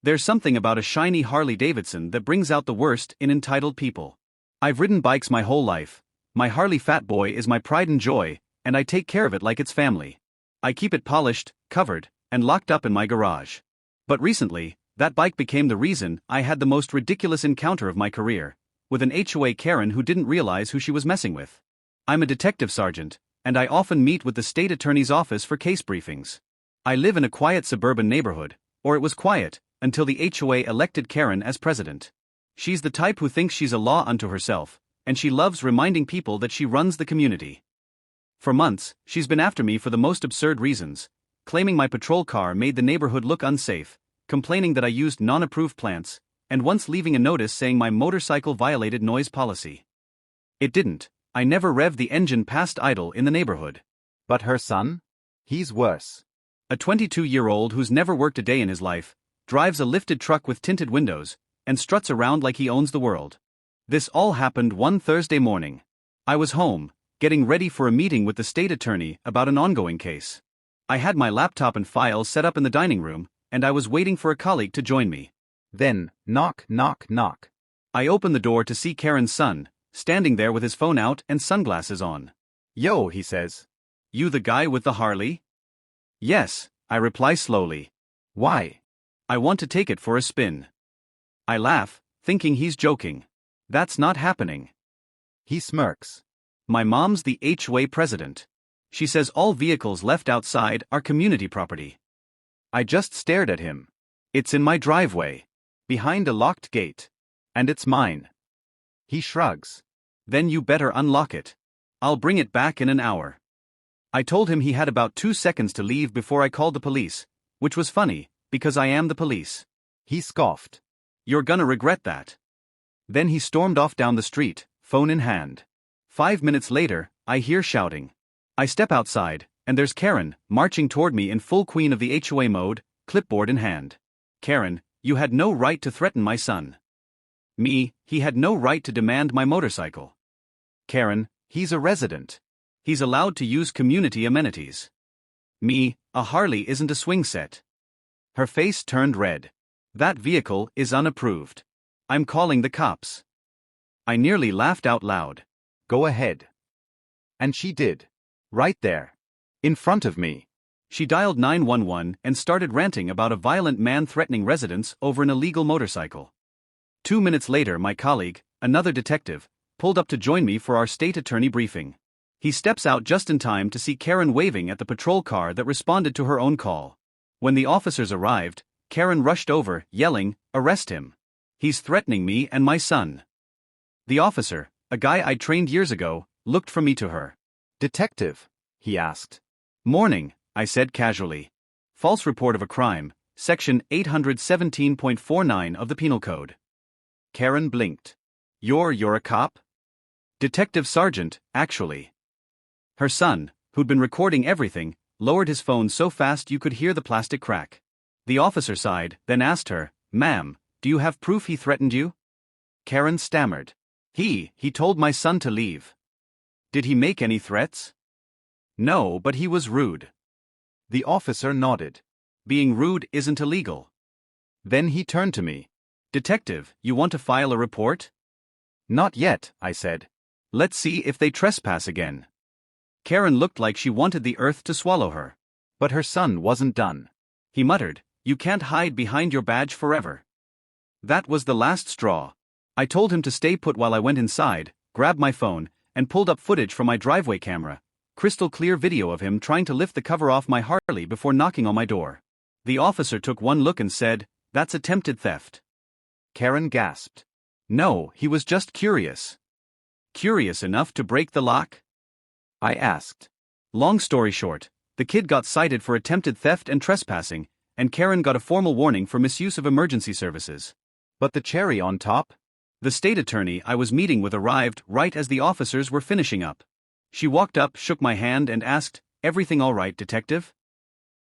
There's something about a shiny Harley Davidson that brings out the worst in entitled people. I've ridden bikes my whole life. My Harley Fat Boy is my pride and joy, and I take care of it like it's family. I keep it polished, covered, and locked up in my garage. But recently, that bike became the reason I had the most ridiculous encounter of my career, with an HOA Karen who didn't realize who she was messing with. I'm a detective sergeant, and I often meet with the state attorney's office for case briefings. I live in a quiet suburban neighborhood, or it was quiet, until the HOA elected Karen as president. She's the type who thinks she's a law unto herself, and she loves reminding people that she runs the community. For months, she's been after me for the most absurd reasons, claiming my patrol car made the neighborhood look unsafe, complaining that I used non-approved plants, and once leaving a notice saying my motorcycle violated noise policy. It didn't. I never revved the engine past idle in the neighborhood. But her son? He's worse. A 22-year-old who's never worked a day in his life, drives a lifted truck with tinted windows, and struts around like he owns the world. This all happened one Thursday morning. I was home, getting ready for a meeting with the state attorney about an ongoing case. I had my laptop and files set up in the dining room, and I was waiting for a colleague to join me. Then, knock, knock, knock. I opened the door to see Karen's son, standing there with his phone out and sunglasses on. Yo, he says. You the guy with the Harley? Yes, I reply slowly. Why? I want to take it for a spin. I laugh, thinking he's joking. That's not happening. He smirks. My mom's the HOA president. She says all vehicles left outside are community property. I just stared at him. It's in my driveway, behind a locked gate. And it's mine. He shrugs. Then you better unlock it. I'll bring it back in an hour. I told him he had about 2 seconds to leave before I called the police, which was funny, because I am the police. He scoffed. You're gonna regret that. Then he stormed off down the street, phone in hand. 5 minutes later, I hear shouting. I step outside, and there's Karen, marching toward me in full Queen of the HOA mode, clipboard in hand. Karen, you had no right to threaten my son. Me, he had no right to demand my motorcycle. Karen, he's a resident. He's allowed to use community amenities. Me, a Harley isn't a swing set. Her face turned red. That vehicle is unapproved. I'm calling the cops. I nearly laughed out loud. Go ahead. And she did. Right there. In front of me. She dialed 911 and started ranting about a violent man threatening residents over an illegal motorcycle. 2 minutes later, my colleague, another detective, pulled up to join me for our state attorney briefing. He steps out just in time to see Karen waving at the patrol car that responded to her own call. When the officers arrived, Karen rushed over, yelling, "Arrest him. He's threatening me and my son." The officer, a guy I'd trained years ago, looked from me to her. Detective, he asked. Morning, I said casually. False report of a crime, section 817.49 of the Penal Code. Karen blinked. You're a cop? Detective Sergeant, actually. Her son, who'd been recording everything, lowered his phone so fast you could hear the plastic crack. The officer sighed, then asked her, "Ma'am, do you have proof he threatened you?" Karen stammered. He told my son to leave. Did he make any threats? No, but he was rude. The officer nodded. Being rude isn't illegal. Then he turned to me. Detective, you want to file a report? Not yet, I said. Let's see if they trespass again. Karen looked like she wanted the earth to swallow her. But her son wasn't done. He muttered, "You can't hide behind your badge forever." That was the last straw. I told him to stay put while I went inside, grabbed my phone, and pulled up footage from my driveway camera, crystal clear video of him trying to lift the cover off my Harley before knocking on my door. The officer took one look and said, "That's attempted theft." Karen gasped. No, he was just curious. Curious enough to break the lock? I asked. Long story short, the kid got cited for attempted theft and trespassing, and Karen got a formal warning for misuse of emergency services. But the cherry on top? The state attorney I was meeting with arrived right as the officers were finishing up. She walked up, shook my hand, and asked, "Everything all right, detective?"